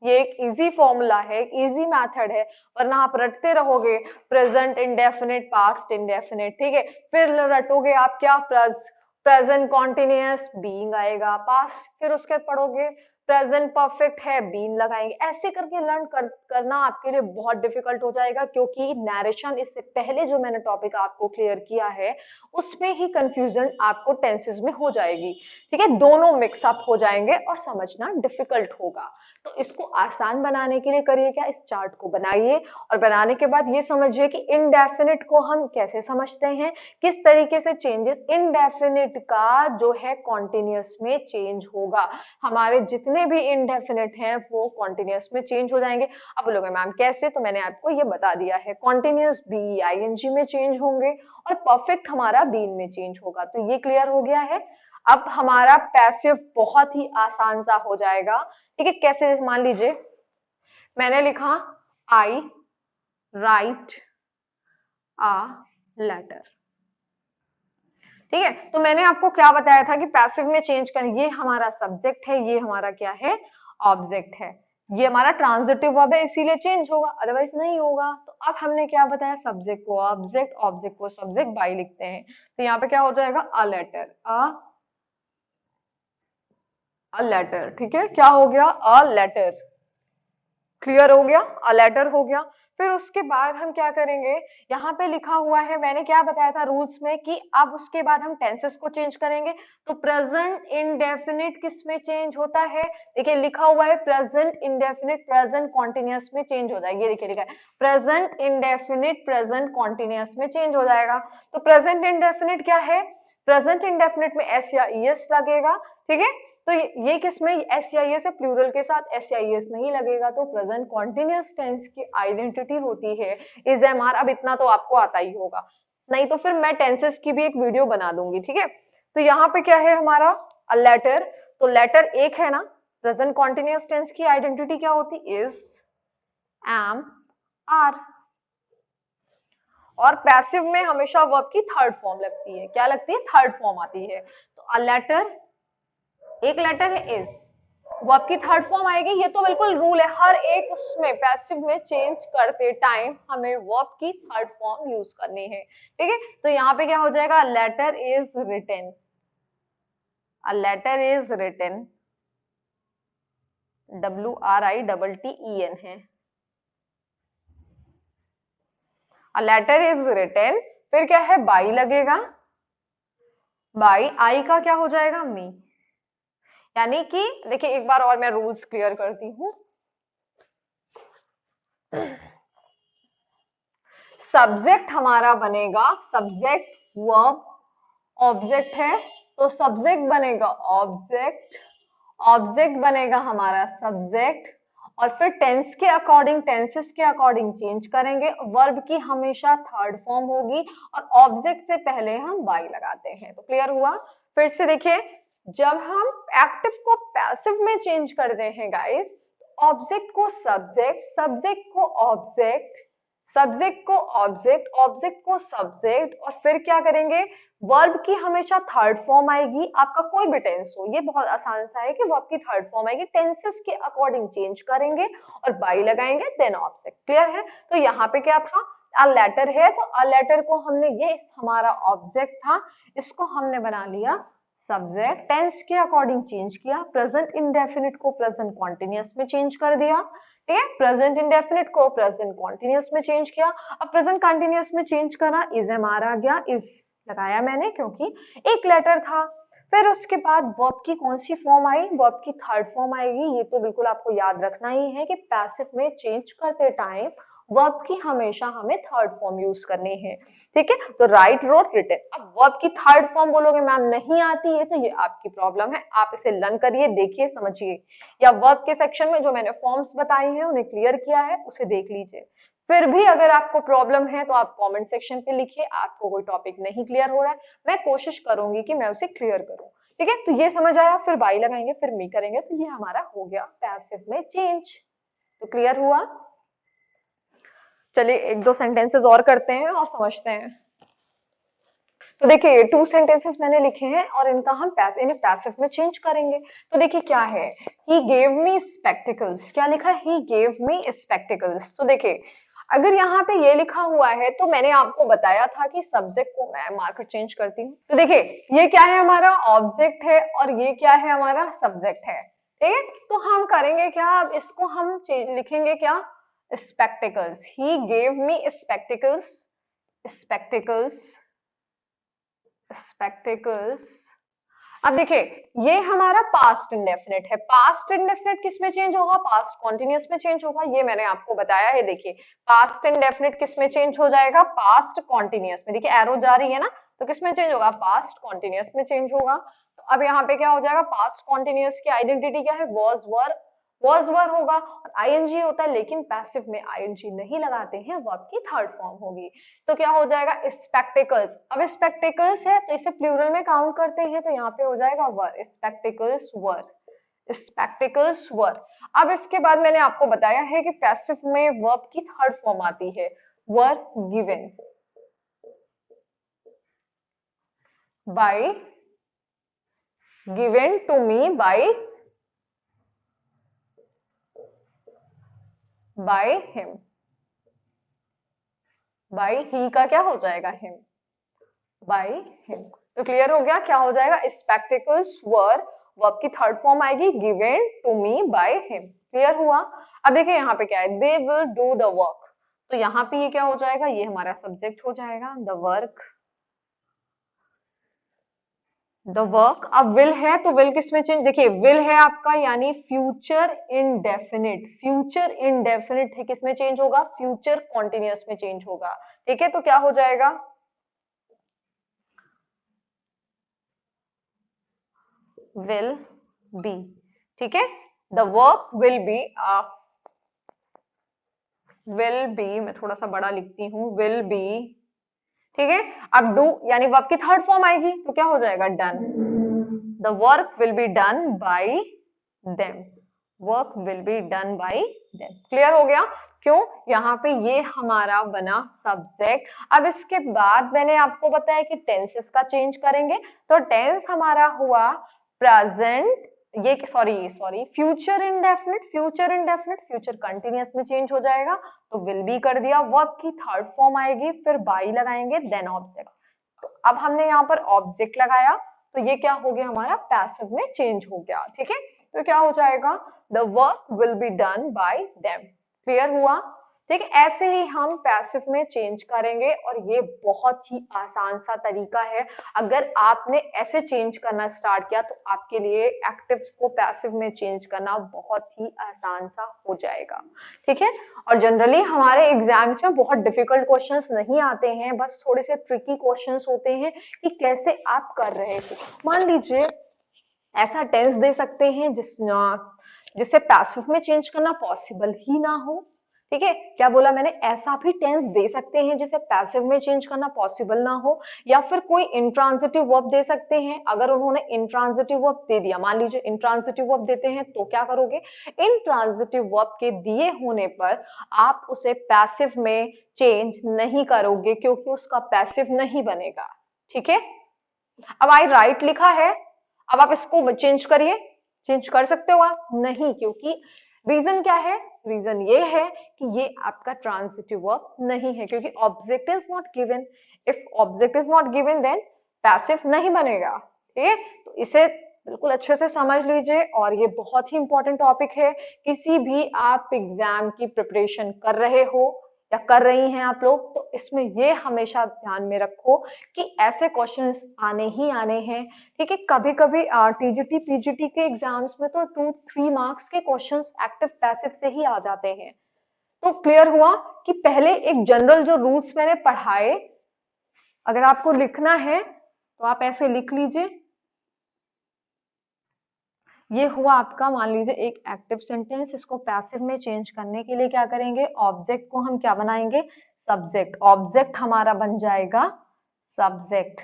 ये एक इजी फॉर्मूला है, इजी मेथड है, वरना आप रटते रहोगे प्रेजेंट इंडेफिनिट पास्ट इंडेफिनिट, ठीक है, फिर रटोगे आप क्या, प्रेजेंट कॉन्टिन्यूअस बीइंग आएगा पास्ट, फिर उसके बाद पढ़ोगे प्रेजेंट परफेक्ट है बीन लगाएंगे, ऐसे करके लर्न करना आपके लिए बहुत डिफिकल्ट हो जाएगा, क्योंकि नैरेशन इससे पहले जो मैंने टॉपिक आपको क्लियर किया है उसमें ही कंफ्यूजन आपको टेंसेस में हो जाएगी। ठीक है, दोनों मिक्सअप हो जाएंगे और समझना डिफिकल्ट होगा। तो इसको आसान बनाने के लिए करिए क्या, इस चार्ट को बनाइए, और बनाने के बाद ये समझिए कि इनडेफिनिट को हम कैसे समझते हैं, किस तरीके से चेंजेस इनडेफिनिट का जो है कॉन्टिन्यूअस में चेंज होगा। हमारे जितने भी इनडेफिनिट हैं वो कॉन्टिन्यूअस में चेंज हो जाएंगे। अब बोलोगे मैम कैसे, तो मैंने आपको ये बता दिया है, कॉन्टिन्यूअस बी आईएनजी में चेंज होंगे और परफेक्ट हमारा बीन में चेंज होगा। तो ये क्लियर हो गया है। अब हमारा पैसिव बहुत ही आसान सा हो जाएगा। ठीक है, कैसे, मान लीजिए मैंने लिखा आई राइट अ लेटर। ठीक है, तो मैंने आपको क्या बताया था कि पैसिव में चेंज करें, ये हमारा सब्जेक्ट है, ये हमारा क्या है, ऑब्जेक्ट है, ये हमारा ट्रांजिटिव वर्ब है, इसीलिए चेंज होगा, अदरवाइज नहीं होगा। तो अब हमने क्या बताया, सब्जेक्ट को ऑब्जेक्ट, ऑब्जेक्ट को सब्जेक्ट, बाई लिखते हैं, तो यहाँ पे क्या हो जाएगा, अ लेटर, अ लेटर। ठीक है, क्या हो गया, अ लेटर, क्लियर हो गया, अ लेटर हो गया। फिर उसके बाद हम क्या करेंगे, यहाँ पे लिखा हुआ है, मैंने क्या बताया था रूल्स में कि अब उसके बाद हम टेंसेस को चेंज करेंगे। तो प्रेजेंट इंडेफिनिट किस में चेंज होता है, देखिए लिखा हुआ है प्रेजेंट इंडेफिनिट प्रेजेंट कॉन्टिन्यूअस में चेंज हो जाएगा, ये देखिए लिखा है प्रेजेंट इंडेफिनिट प्रेजेंट कॉन्टिन्यूअस में चेंज हो जाएगा। तो प्रेजेंट इंडेफिनिट क्या है, प्रेजेंट इंडेफिनिट में एस या ईएस लगेगा। ठीक है, तो ये किस में, एस या एस है, प्लूरल के साथ एस या एस नहीं लगेगा। तो प्रेजेंट कॉन्टिन्यूअस टेंस की आइडेंटिटी होती है इज एम आर। अब इतना तो आपको आता ही होगा, नहीं तो फिर मैं टेंसेस की भी एक वीडियो बना दूंगी। ठीक है, तो यहाँ पे क्या है हमारा, अ लेटर, तो लेटर एक है ना, प्रेजेंट कॉन्टिन्यूअस टेंस की आइडेंटिटी क्या होती, इज एम आर। और पैसिव में हमेशा वर्ब की थर्ड फॉर्म लगती है, क्या लगती है, थर्ड फॉर्म आती है। तो अ लेटर, एक लेटर है इज, वो आपकी थर्ड फॉर्म आएगी, ये तो बिल्कुल रूल है, हर एक उसमें पैसिव में चेंज करते टाइम हमें वर्ब की थर्ड फॉर्म यूज करनी है। ठीक है, तो यहाँ पे क्या हो जाएगा, letter is written, a letter is written, WRITTEN है, अ लेटर इज रिटन, फिर क्या है, बाई लगेगा, बाई, आई का क्या हो जाएगा, मी। यानी कि देखिए एक बार और मैं रूल्स क्लियर करती हूँ। सब्जेक्ट हमारा बनेगा, सब्जेक्ट वर्ब, ऑब्जेक्ट है तो सब्जेक्ट बनेगा ऑब्जेक्ट, ऑब्जेक्ट बनेगा हमारा सब्जेक्ट, और फिर टेंस के अकॉर्डिंग, टेंसेस के अकॉर्डिंग चेंज करेंगे। वर्ब की हमेशा थर्ड फॉर्म होगी और ऑब्जेक्ट से पहले हम बाई लगाते हैं। तो क्लियर हुआ, फिर से देखिए, जब हम एक्टिव को पैसिव में चेंज करते हैं गाइस, ऑब्जेक्ट को सब्जेक्ट, सब्जेक्ट को ऑब्जेक्ट, सब्जेक्ट को ऑब्जेक्ट, ऑब्जेक्ट को सब्जेक्ट, और फिर क्या करेंगे, वर्ब की हमेशा थर्ड फॉर्म आएगी, आपका कोई भी टेंस हो, ये बहुत आसान सा है कि वर्ब की थर्ड फॉर्म आएगी, टेंसेस के अकॉर्डिंग चेंज करेंगे और बाई लगाएंगे देन ऑब्जेक्ट। क्लियर है? तो यहाँ पे क्या था, अ लेटर है, तो अ लेटर को हमने, ये हमारा ऑब्जेक्ट था, इसको हमने बना लिया सब्जेक्ट, टेंस के अकॉर्डिंग चेंज किया, प्रेजेंट इंडेफिनिट को प्रेजेंट कॉन्टिन्यूअस में चेंज कर दिया, ठीक है, प्रेजेंट इंडेफिनिट को प्रेजेंट कॉन्टिन्यूअस में चेंज किया। अब प्रेजेंट कॉन्टिन्यूअस में चेंज करा, इज एमआर आ गया, इज लगाया मैंने क्योंकि एक लेटर था। फिर उसके बाद वर्ब की कौन सी फॉर्म आई, वर्ब की थर्ड फॉर्म आएगी, ये तो बिल्कुल आपको याद रखना ही है कि पैसिव में चेंज करते टाइम वर्ब की हमेशा हमें थर्ड फॉर्म यूज करनी है, ठीक है। तो राइट, रोट, रिटन। अब वर्ब की थर्ड फॉर्म बोलोगे मैम नहीं आती है, तो ये आपकी प्रॉब्लम है, आप इसे लर्न करिए, देखिए, समझिए, या वर्ब के सेक्शन में जो मैंने फॉर्म्स बताई हैं उन्हें क्लियर किया है, उसे देख लीजिए। फिर भी अगर आपको प्रॉब्लम है तो आप कमेंट सेक्शन पे लिखिए, आपको कोई टॉपिक नहीं क्लियर हो रहा है, मैं कोशिश करूंगी कि मैं उसे क्लियर करूं, ठीक है। तो ये समझ आया, फिर बाई लगाएंगे, फिर मी करेंगे, तो ये हमारा हो गया पैसिव में चेंज। तो क्लियर हुआ? चलिए एक दो सेंटेंसेस और करते हैं और समझते हैं। तो देखिए 2 सेंटेंसेस मैंने लिखे हैं और इनका हम इन्हें पैसिव में चेंज करेंगे। तो देखिए क्या है, ही गेव मी स्पेक्टिकल्स, क्या लिखा है, ही गेव मी स्पेक्टिकल्स। तो देखिए अगर यहाँ पे ये लिखा हुआ है तो मैंने आपको बताया था कि सब्जेक्ट को मैं मार्कर चेंज करती हूँ। तो देखिए ये क्या है, हमारा ऑब्जेक्ट है और ये क्या है, हमारा सब्जेक्ट है, ठीक है। तो हम करेंगे क्या, अब इसको हम लिखेंगे क्या, spectacles, he gave me spectacles, spectacles, spectacles. अब देखिए ये हमारा पास्ट इंडेफिनिट है, पास्ट इंडेफिनिट किस में चेंज होगा, पास्ट कॉन्टिन्यूअस में चेंज होगा, ये मैंने आपको बताया है। देखिए पास्ट इंडेफिनिट किस में चेंज हो जाएगा, पास्ट कॉन्टिन्यूअस में, देखिए एरो जा रही है ना, तो किस में चेंज होगा, पास्ट कॉन्टिन्यूअस में चेंज होगा। तो अब यहाँ पे क्या हो जाएगा, पास्ट कॉन्टिन्यूअस की आइडेंटिटी क्या है, वॉज वर होगा, और आईएनजी होता है, लेकिन पैसिव में आईएनजी नहीं लगाते हैं, वर्ब की थर्ड फॉर्म होगी। तो क्या हो जाएगा, स्पेक्टिकल्स। अब स्पेक्टिकल्स है तो इसे प्लूरल में काउंट करते हैं, तो यहाँ पे हो जाएगा वर, स्पेक्टिकल्स वर, स्पेक्टिकल्स वर। अब इसके बाद मैंने आपको बताया है कि पैसिव में वर्ब की थर्ड फॉर्म आती है, were given by, given to me by him, by he का क्या हो जाएगा, हिम, बाय हिम। तो क्लियर हो गया, क्या हो जाएगा, स्पेक्टिकल्स वर, वर्ब की थर्ड फॉर्म आएगी, given to me by him. Clear हुआ? अब देखिए यहाँ पे क्या है, they will do the work, तो यहाँ पे ये क्या हो जाएगा, ये हमारा सब्जेक्ट हो जाएगा, द वर्क, द वर्क। अब विल है तो विल किस में चेंज, देखिए विल है आपका यानी फ्यूचर इंडेफिनिट, फ्यूचर इंडेफिनिट है, किस में चेंज होगा, फ्यूचर कॉन्टिन्यूअस में चेंज होगा, ठीक है। तो क्या हो जाएगा, विल बी, ठीक है, the work will be, will be, मैं थोड़ा सा बड़ा लिखती हूँ, विल बी, ठीक है। अब डू यानी वर्ब की थर्ड फॉर्म आएगी तो क्या हो जाएगा, done, the work will be done by them, work will be done by them. Clear हो गया? क्यों, यहाँ पे ये हमारा बना सब्जेक्ट। अब इसके बाद मैंने आपको बताया कि टेंसेस का चेंज करेंगे, तो टेंस हमारा हुआ प्रेजेंट, ये sorry future indefinite, future indefinite future continuous में चेंज हो जाएगा, तो विल बी कर दिया, वर्ब की थर्ड फॉर्म आएगी, फिर बाई लगाएंगे देन ऑब्जेक्ट। तो अब हमने यहाँ पर ऑब्जेक्ट लगाया, तो ये क्या हो गया, हमारा पैसिव में चेंज हो गया, ठीक है। तो क्या हो जाएगा, the work will be done by them. Clear हुआ? ठीक है, ऐसे ही हम पैसिव में चेंज करेंगे और ये बहुत ही आसान सा तरीका है। अगर आपने ऐसे चेंज करना स्टार्ट किया तो आपके लिए एक्टिव्स को पैसिव में चेंज करना बहुत ही आसान सा हो जाएगा, ठीक है। और जनरली हमारे एग्जाम्स में बहुत डिफिकल्ट क्वेश्चंस नहीं आते हैं, बस थोड़े से ट्रिकी क्वेश्चंस होते हैं कि कैसे आप कर रहे हो। मान लीजिए ऐसा टेंस दे सकते हैं जिससे पैसिव में चेंज करना पॉसिबल ही ना हो, ठीक है, क्या बोला मैंने, ऐसा भी टेंस दे सकते हैं जिसे पैसिव में चेंज करना पॉसिबल ना हो, या फिर कोई इंट्रांजिटिव वर्ब दे सकते हैं। अगर उन्होंने इंट्रांजिटिव वर्ब दे दिया, मान लीजिए इंट्रांजिटिव वर्ब देते हैं, तो क्या करोगे, इंट्रांजिटिव वर्ब के दिए होने पर आप उसे पैसिव में चेंज नहीं करोगे, क्योंकि उसका पैसिव नहीं बनेगा। ठीक है, अब आई राइट लिखा है, अब आप इसको चेंज करिए, चेंज कर सकते हो आप नहीं, क्योंकि रीजन क्या है, रीजन ये है कि ये आपका ट्रांजिटिव वर्ब नहीं है, क्योंकि object is not given. If object is not given then passive नहीं बनेगा। ठीक है, तो इसे बिल्कुल अच्छे से समझ लीजिए, और ये बहुत ही इंपॉर्टेंट टॉपिक है। किसी भी आप एग्जाम की प्रिपरेशन कर रहे हो या कर रही हैं आप लोग, तो इसमें ये हमेशा ध्यान में रखो कि ऐसे क्वेश्चंस आने ही आने हैं। ठीक है, कभी कभी टीजीटी पीजीटी के एग्जाम्स में तो 2-3 मार्क्स के क्वेश्चंस एक्टिव पैसिव से ही आ जाते हैं। तो क्लियर हुआ कि पहले एक जनरल जो रूल्स मैंने पढ़ाए, अगर आपको लिखना है तो आप ऐसे लिख लीजिए। ये हुआ आपका, मान लीजिए एक एक्टिव सेंटेंस, इसको पैसिव में चेंज करने के लिए क्या करेंगे, ऑब्जेक्ट को हम क्या बनाएंगे, सब्जेक्ट। ऑब्जेक्ट हमारा बन जाएगा सब्जेक्ट।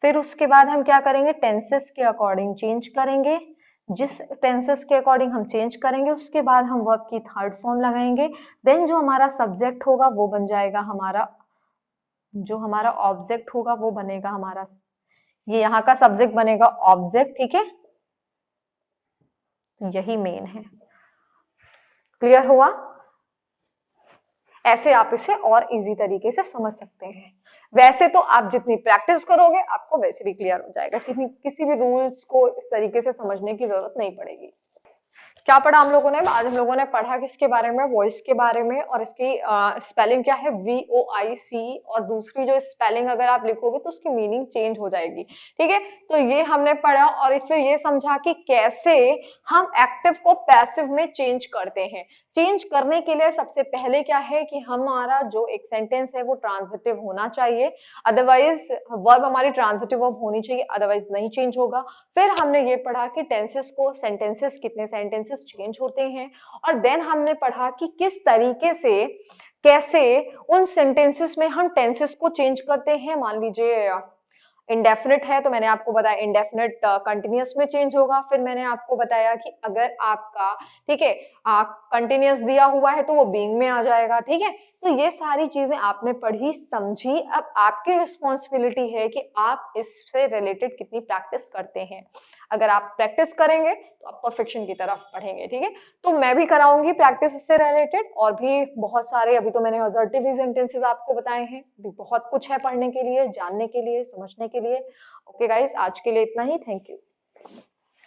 फिर उसके बाद हम क्या करेंगे, टेंसेस के अकॉर्डिंग चेंज करेंगे। जिस टेंसेस के अकॉर्डिंग हम चेंज करेंगे, उसके बाद हम वर्ब की थर्ड फॉर्म लगाएंगे। देन जो हमारा सब्जेक्ट होगा वो बन जाएगा हमारा, जो हमारा ऑब्जेक्ट होगा वो बनेगा हमारा, ये यहाँ का सब्जेक्ट बनेगा ऑब्जेक्ट। ठीक है, यही मेन है। क्लियर हुआ, ऐसे आप इसे और इजी तरीके से समझ सकते हैं। वैसे तो आप जितनी प्रैक्टिस करोगे आपको वैसे भी क्लियर हो जाएगा, किसी भी रूल्स को इस तरीके से समझने की जरूरत नहीं पड़ेगी। क्या पढ़ा हम लोगों ने, आज हम लोगों ने पढ़ा किसके बारे में, वॉइस के बारे में, और इसकी स्पेलिंग क्या है, VOIC, और दूसरी जो स्पेलिंग अगर आप लिखोगे तो उसकी मीनिंग चेंज हो जाएगी। ठीक है, तो ये हमने पढ़ा, और फिर ये समझा कि कैसे हम एक्टिव को पैसिव में चेंज करते हैं। चेंज करने के लिए सबसे पहले क्या है कि हमारा जो एक सेंटेंस है वो ट्रांजिटिव होना चाहिए, अदरवाइज वर्ब हमारी ट्रांजिटिव वर्ब होनी चाहिए, अदरवाइज नहीं चेंज होगा। फिर हमने ये पढ़ा कि टेंसेस को, सेंटेंसेस कितने सेंटेंसेस चेंज होते हैं, और देन हमने पढ़ा कि किस तरीके से, कैसे उन सेंटेंसेस में हम टेंसेस को चेंज करते हैं। मान लीजिए इंडेफिनिट है तो मैंने आपको बताया इंडेफिनिट कंटिन्यूअस में चेंज होगा। फिर मैंने आपको बताया कि अगर आपका, ठीक है, कंटिन्यूअस दिया हुआ है तो वो बीइंग में आ जाएगा। ठीक है, तो ये सारी चीजें आपने पढ़ी समझी, अब आपकी रिस्पॉन्सिबिलिटी है कि आप इससे रिलेटेड कितनी प्रैक्टिस करते हैं। अगर आप प्रैक्टिस करेंगे तो आप परफेक्शन की तरफ बढ़ेंगे। ठीक है, तो मैं भी कराऊंगी प्रैक्टिस इससे रिलेटेड, और भी बहुत सारे, अभी तो मैंने असर्टिव सेंटेंसेस आपको बताए हैं, भी बहुत कुछ है पढ़ने के लिए, जानने के लिए, समझने के लिए। ओके गाइस, आज के लिए इतना ही, थैंक यू।